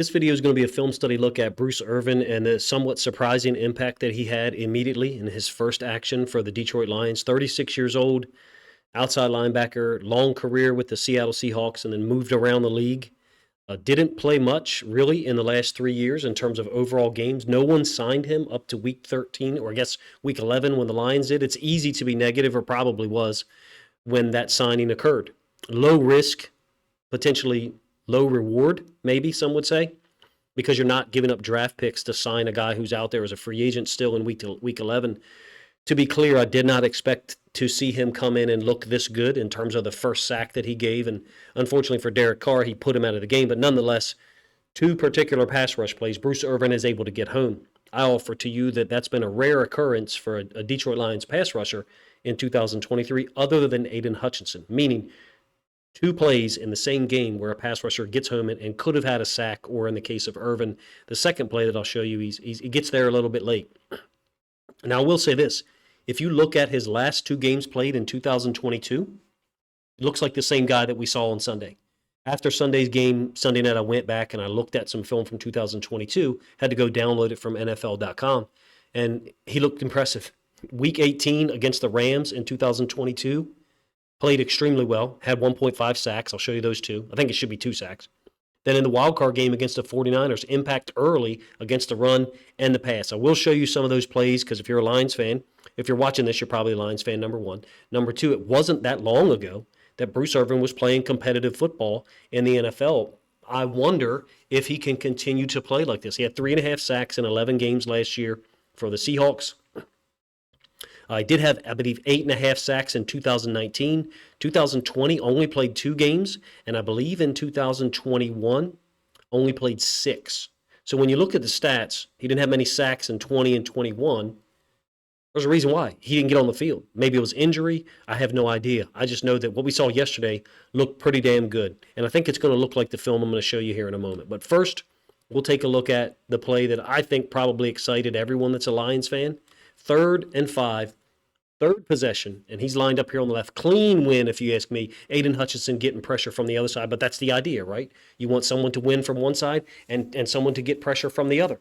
This video is going to be a film study look at Bruce Irvin and the somewhat surprising impact that he had immediately in his first action for the Detroit Lions. 36 years old, outside linebacker, long career with the Seattle Seahawks, and then moved around the league. Didn't play much, really, in the last 3 years in terms of overall games. No one signed him up to week 13, or I guess week 11 when the Lions did. It's easy to be negative, or probably was, when that signing occurred. Low risk, potentially low reward, maybe some would say, because you're not giving up draft picks to sign a guy who's out there as a free agent still in week 11. To be clear, I did not expect to see him come in and look this good in terms of the first sack that he gave. And unfortunately for Derek Carr, he put him out of the game. But nonetheless, two particular pass rush plays, Bruce Irvin is able to get home. I offer to you that that's been a rare occurrence for a Detroit Lions pass rusher in 2023, other than Aiden Hutchinson, meaning two plays in the same game where a pass rusher gets home and could have had a sack, or in the case of Irvin, the second play that I'll show you, he gets there a little bit late. Now, I will say this. If you look at his last two games played in 2022, it looks like the same guy that we saw on Sunday. After Sunday's game, Sunday night, I went back and I looked at some film from 2022, had to go download it from NFL.com, and he looked impressive. Week 18 against the Rams in 2022, played extremely well, had 1.5 sacks. I'll show you those two. I think it should be 2 sacks. Then in the wildcard game against the 49ers, impact early against the run and the pass. I will show you some of those plays because if you're a Lions fan, if you're watching this, you're probably a Lions fan, number one. Number two, it wasn't that long ago that Bruce Irvin was playing competitive football in the NFL. I wonder if he can continue to play like this. He had 3.5 sacks in 11 games last year for the Seahawks. I did have, I believe, 8.5 sacks in 2019. 2020 only played 2 games, and I believe in 2021 only played 6. So when you look at the stats, he didn't have many sacks in 20 and 21. There's a reason why. He didn't get on the field. Maybe it was injury. I have no idea. I just know that what we saw yesterday looked pretty damn good. And I think it's going to look like the film I'm going to show you here in a moment. But first, we'll take a look at the play that I think probably excited everyone that's a Lions fan. 3rd and 5. Third possession, and he's lined up here on the left. Clean win, if you ask me. Aiden Hutchinson getting pressure from the other side, but that's the idea, right? You want someone to win from one side and someone to get pressure from the other.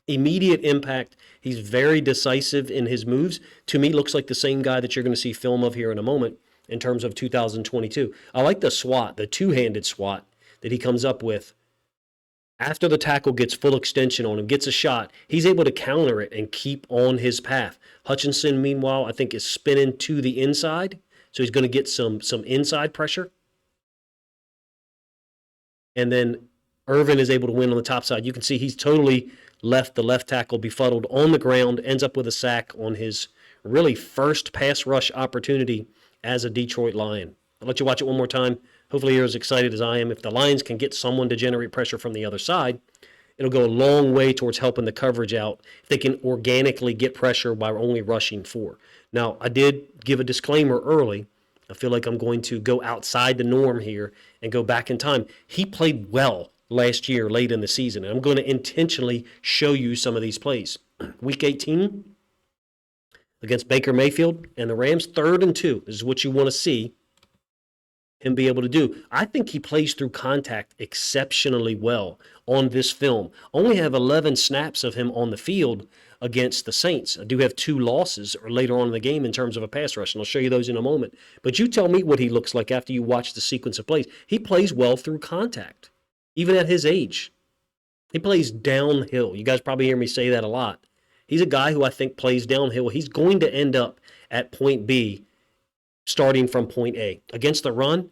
Immediate impact. He's very decisive in his moves. To me, looks like the same guy that you're going to see film of here in a moment in terms of 2022. I like the swat, the two-handed swat that he comes up with. After the tackle gets full extension on him, gets a shot, he's able to counter it and keep on his path. Hutchinson, meanwhile, I think is spinning to the inside, so he's going to get some inside pressure. And then Irvin is able to win on the top side. You can see he's totally left the left tackle befuddled on the ground, ends up with a sack on his really first pass rush opportunity as a Detroit Lion. I'll let you watch it one more time. Hopefully you're as excited as I am. If the Lions can get someone to generate pressure from the other side, it'll go a long way towards helping the coverage out if they can organically get pressure by only rushing 4. Now, I did give a disclaimer early. I feel like I'm going to go outside the norm here and go back in time. He played well last year late in the season, and I'm going to intentionally show you some of these plays. Week 18 against Baker Mayfield and the Rams, 3rd and 2. This is what you want to see him be able to do. I think he plays through contact exceptionally well on this film. Only have 11 snaps of him on the field against the Saints. I do have 2 losses or later on in the game in terms of a pass rush, and I'll show you those in a moment. But you tell me what he looks like after you watch the sequence of plays. He plays well through contact, even at his age. He plays downhill. You guys probably hear me say that a lot. He's a guy who I think plays downhill. He's going to end up at point B starting from point A. Against the run,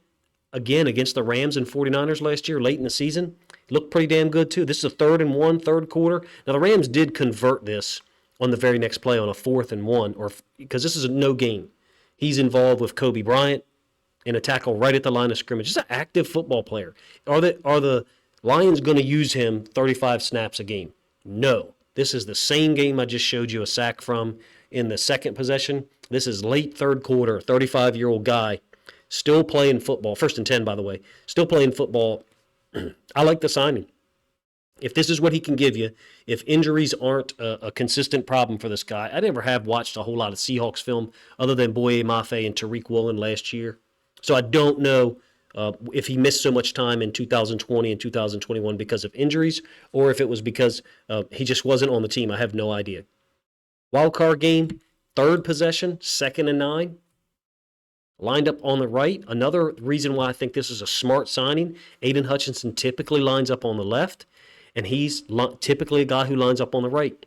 again, against the Rams and 49ers last year, late in the season, looked pretty damn good too. This is a 3rd and 1, third quarter. Now, the Rams did convert this on the very next play on a 4th and 1, or because this is a no gain. He's involved with Kobe Bryant in a tackle right at the line of scrimmage. Just an active football player. Are the Lions going to use him 35 snaps a game? No. This is the same game I just showed you a sack from in the second possession. This is late 3rd quarter, 35-year-old guy, still playing football. 1st and 10, by the way. Still playing football. I like the signing. If this is what he can give you, if injuries aren't a consistent problem for this guy, I never have watched a whole lot of Seahawks film other than Boye Mafe and Tariq Woolen last year. So I don't know if he missed so much time in 2020 and 2021 because of injuries, or if it was because he just wasn't on the team. I have no idea. Wild card game, third possession, 2nd and 9. Lined up on the right. Another reason why I think this is a smart signing, Aiden Hutchinson typically lines up on the left, and he's typically a guy who lines up on the right.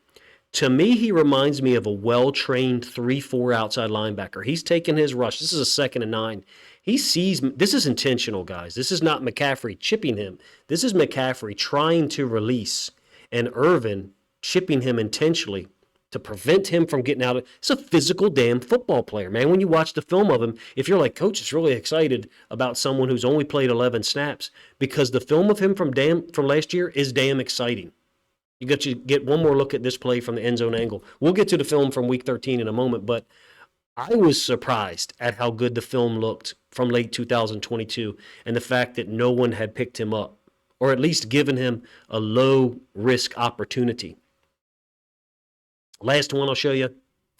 To me, he reminds me of a well-trained 3-4 outside linebacker. He's taking his rush. This is a 2nd and 9. He sees, this is intentional, guys. This is not McCaffrey chipping him. This is McCaffrey trying to release, and Irvin chipping him intentionally to prevent him from getting out of. It's a physical damn football player, man. When you watch the film of him, if you're like, Coach is really excited about someone who's only played 11 snaps, because the film of him from last year is damn exciting. You get one more look at this play from the end zone angle. We'll get to the film from week 13 in a moment, but I was surprised at how good the film looked from late 2022 and the fact that no one had picked him up, or at least given him a low-risk opportunity. Last one I'll show you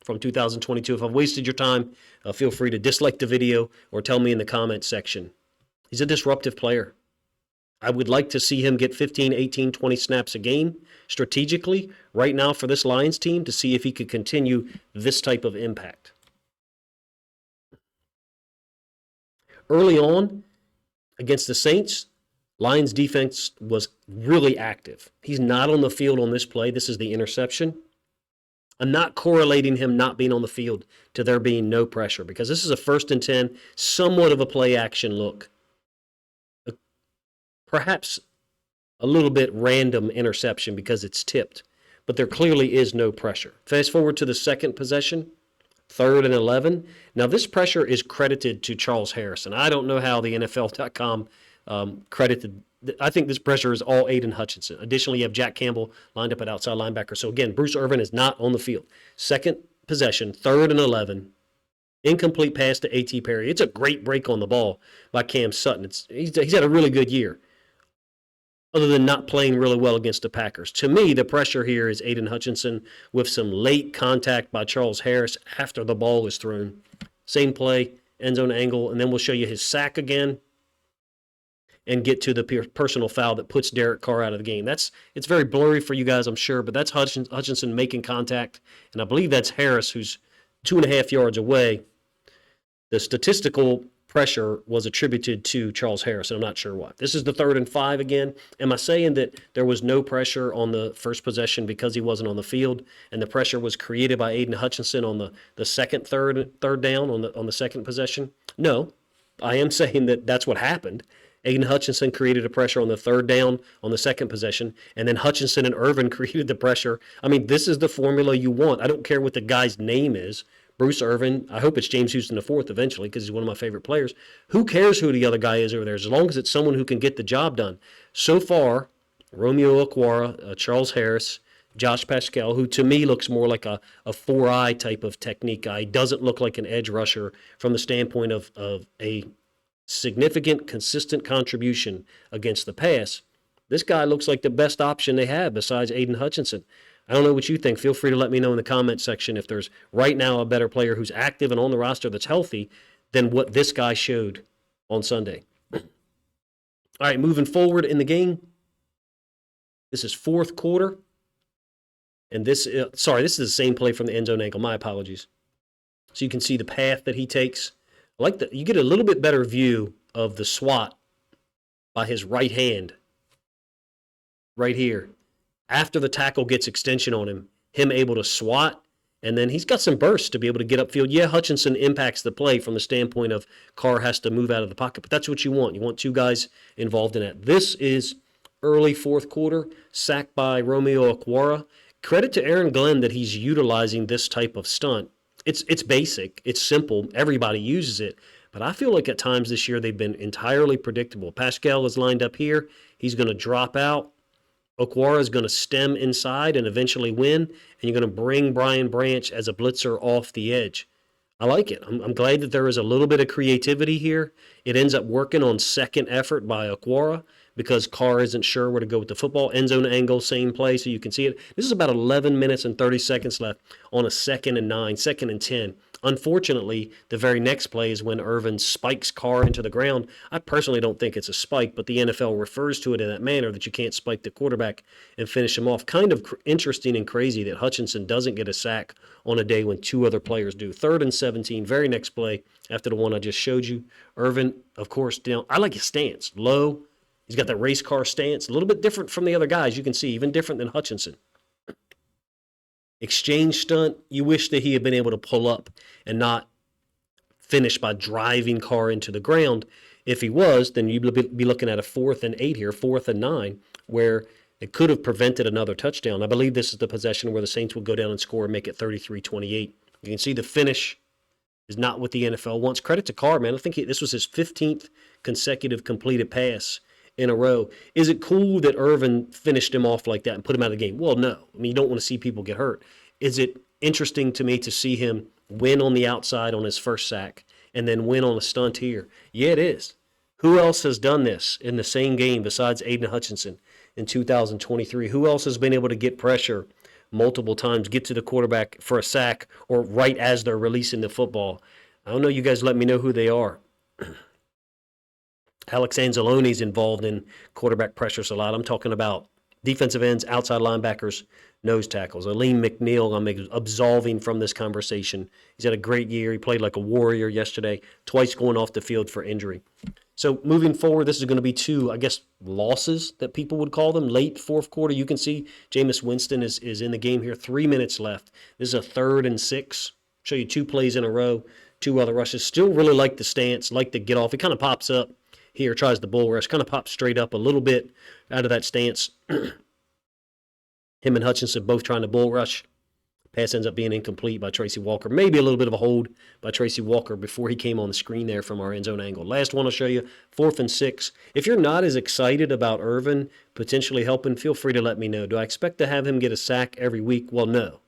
from 2022. If I've wasted your time, feel free to dislike the video or tell me in the comments section. He's a disruptive player. I would like to see him get 15, 18, 20 snaps a game strategically right now for this Lions team to see if he could continue this type of impact. Early on against the Saints, Lions defense was really active. He's not on the field on this play. This is the interception. I'm not correlating him not being on the field to there being no pressure, because this is a 1st and 10, somewhat of a play action look. Perhaps a little bit random interception because it's tipped, but there clearly is no pressure. Fast forward to the 2nd possession, 3rd and 11. Now this pressure is credited to Charles Harris, and I don't know how the NFL.com credited. I think this pressure is all Aiden Hutchinson. Additionally, you have Jack Campbell lined up at outside linebacker. So again, Bruce Irvin is not on the field. 2nd possession, 3rd and 11. Incomplete pass to A.T. Perry. It's a great break on the ball by Cam Sutton. He's had a really good year, other than not playing really well against the Packers. To me, the pressure here is Aiden Hutchinson with some late contact by Charles Harris after the ball is thrown. Same play, end zone angle, and then we'll show you his sack again and get to the personal foul that puts Derek Carr out of the game. It's very blurry for you guys, I'm sure, but that's Hutchinson making contact, and I believe that's Harris, who's 2.5 yards away. The statistical pressure was attributed to Charles Harris, and I'm not sure why. This is the 3rd and 5 again. Am I saying that there was no pressure on the first possession because he wasn't on the field, and the pressure was created by Aiden Hutchinson on the second, third down on the 2nd possession? No, I am saying that that's what happened. Aiden Hutchinson created a pressure on the 3rd down on the 2nd possession, and then Hutchinson and Irvin created the pressure. I mean, this is the formula you want. I don't care what the guy's name is. Bruce Irvin, I hope it's James Houston IV eventually, because he's one of my favorite players. Who cares who the other guy is over there, as long as it's someone who can get the job done? So far, Romeo Okwara, Charles Harris, Josh Pascal, who to me looks more like a 4-eye type of technique guy. He doesn't look like an edge rusher from the standpoint of a significant, consistent contribution against the pass. This guy looks like the best option they have besides Aiden Hutchinson. I don't know what you think. Feel free to let me know in the comment section if there's right now a better player who's active and on the roster that's healthy than what this guy showed on Sunday. All right, moving forward in the game. This is 4th quarter. And this is the same play from the end zone angle. My apologies. So you can see the path that he takes. I like that. You get a little bit better view of the swat by his right hand right here. After the tackle gets extension on him able to swat, and then he's got some bursts to be able to get upfield. Yeah, Hutchinson impacts the play from the standpoint of Carr has to move out of the pocket, but that's what you want. You want 2 guys involved in that. This is early 4th quarter, sacked by Romeo Okwara. Credit to Aaron Glenn that he's utilizing this type of stunt. It's basic. It's simple. Everybody uses it. But I feel like at times this year they've been entirely predictable. Pascal is lined up here. He's going to drop out. Okwara is going to stem inside and eventually win. And you're going to bring Brian Branch as a blitzer off the edge. I like it. I'm glad that there is a little bit of creativity here. It ends up working on second effort by Okwara because Carr isn't sure where to go with the football. End zone angle, same play, so you can see it. This is about 11 minutes and 30 seconds left on a 2nd and 9, 2nd and 10. Unfortunately, the very next play is when Irvin spikes Carr into the ground. I personally don't think it's a spike, but the NFL refers to it in that manner, that you can't spike the quarterback and finish him off. Kind of interesting and crazy that Hutchinson doesn't get a sack on a day when two other players do. 3rd and 17, very next play after the one I just showed you. Irvin, of course, down. I like his stance. Low. He's got that race car stance. A little bit different from the other guys, you can see, even different than Hutchinson. Exchange stunt, you wish that he had been able to pull up and not finish by driving Carr into the ground. If he was, then you'd be looking at a 4th and 8 here, 4th and 9, where it could have prevented another touchdown. I believe this is the possession where the Saints would go down and score and make it 33-28. You can see the finish is not what the NFL wants. Credit to Carr, man. I think this was his 15th consecutive completed pass in a row. Is it cool that Irvin finished him off like that and put him out of the game? Well, no. I mean, you don't want to see people get hurt. Is it interesting to me to see him win on the outside on his first sack and then win on a stunt here? Yeah, it is. Who else has done this in the same game besides Aiden Hutchinson in 2023? Who else has been able to get pressure multiple times, get to the quarterback for a sack, or right as they're releasing the football? I don't know. You guys let me know who they are. Alex Anzalone's involved in quarterback pressures a lot. I'm talking about defensive ends, outside linebackers, nose tackles. Aleem McNeil, I'm absolving from this conversation. He's had a great year. He played like a warrior yesterday, twice going off the field for injury. So moving forward, this is going to be 2, I guess, losses that people would call them. Late 4th quarter, you can see Jameis Winston is in the game here. 3 minutes left. This is a 3rd and 6. Show you 2 plays in a row, 2 other rushes. Still really like the stance, like the get off. He kind of pops up here, tries the bull rush, kind of pops straight up a little bit out of that stance. Him and Hutchinson both trying to bull rush. Pass ends up being incomplete by Tracy Walker. Maybe a little bit of a hold by Tracy Walker before he came on the screen there from our end zone angle. Last one I'll show you, 4th and 6. If you're not as excited about Irvin potentially helping, feel free to let me know. Do I expect to have him get a sack every week? Well, no.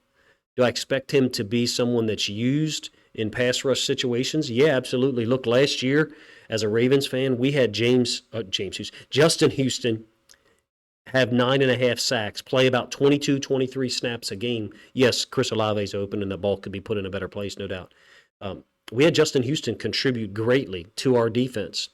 Do I expect him to be someone that's used in pass rush situations? Yeah, absolutely. Look, last year, as a Ravens fan, we had Justin Houston have 9.5 sacks, play about 22, 23 snaps a game. Yes, Chris Olave's open and the ball could be put in a better place, no doubt. We had Justin Houston contribute greatly to our defense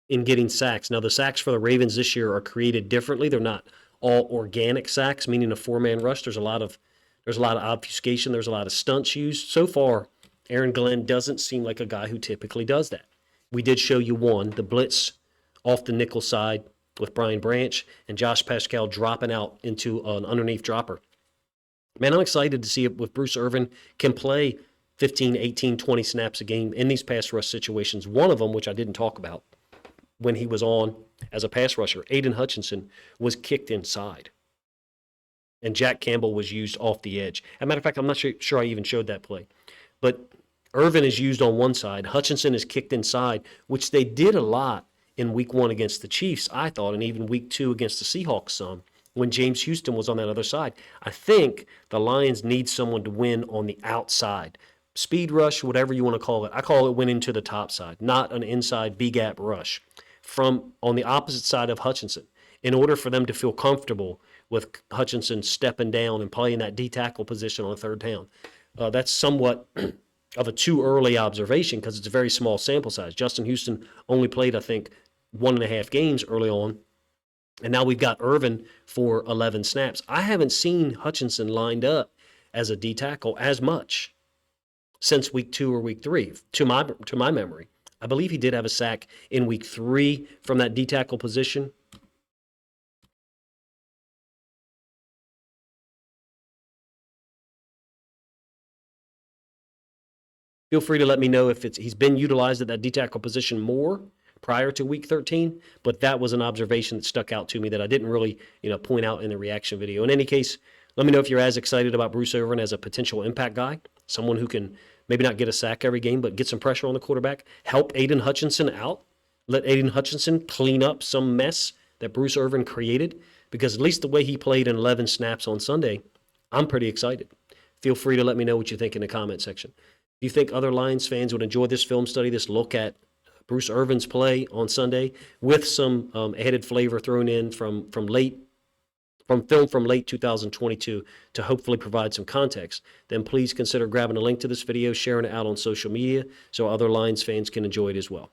in getting sacks. Now, the sacks for the Ravens this year are created differently. They're not all organic sacks, meaning a 4-man rush. There's a lot of obfuscation. There's a lot of stunts used. So far, Aaron Glenn doesn't seem like a guy who typically does that. We did show you one, the blitz off the nickel side with Brian Branch and Josh Pascal dropping out into an underneath dropper. Man, I'm excited to see if Bruce Irvin can play 15, 18, 20 snaps a game in these pass rush situations. One of them, which I didn't talk about when he was on as a pass rusher, Aiden Hutchinson, was kicked inside. And Jack Campbell was used off the edge. As a matter of fact, I'm not sure I even showed that play. But Irvin is used on one side. Hutchinson is kicked inside, which they did a lot in week 1 against the Chiefs, I thought, and even week 2 against the Seahawks some, when James Houston was on that other side. I think the Lions need someone to win on the outside. Speed rush, whatever you want to call it. I call it winning to the top side, not an inside B-gap rush. From on the opposite side of Hutchinson, in order for them to feel comfortable with Hutchinson stepping down and playing that D-tackle position on 3rd down. That's somewhat of a too early observation because it's a very small sample size. Justin Houston only played, I think, 1.5 games early on, and now we've got Irvin for 11 snaps. I haven't seen Hutchinson lined up as a D-tackle as much since week 2 or week 3, to my memory. I believe he did have a sack in week 3 from that D-tackle position. Feel free to let me know if he's been utilized at that D-tackle position more prior to week 13, but that was an observation that stuck out to me that I didn't really, point out in the reaction video. In any case, let me know if you're as excited about Bruce Irvin as a potential impact guy, someone who can maybe not get a sack every game, but get some pressure on the quarterback, help Aiden Hutchinson out, let Aiden Hutchinson clean up some mess that Bruce Irvin created, because at least the way he played in 11 snaps on Sunday, I'm pretty excited. Feel free to let me know what you think in the comment section. Do you think other Lions fans would enjoy this film study, this look at Bruce Irvin's play on Sunday with some added flavor thrown in from late film from late 2022 to hopefully provide some context, then please consider grabbing a link to this video, sharing it out on social media so other Lions fans can enjoy it as well.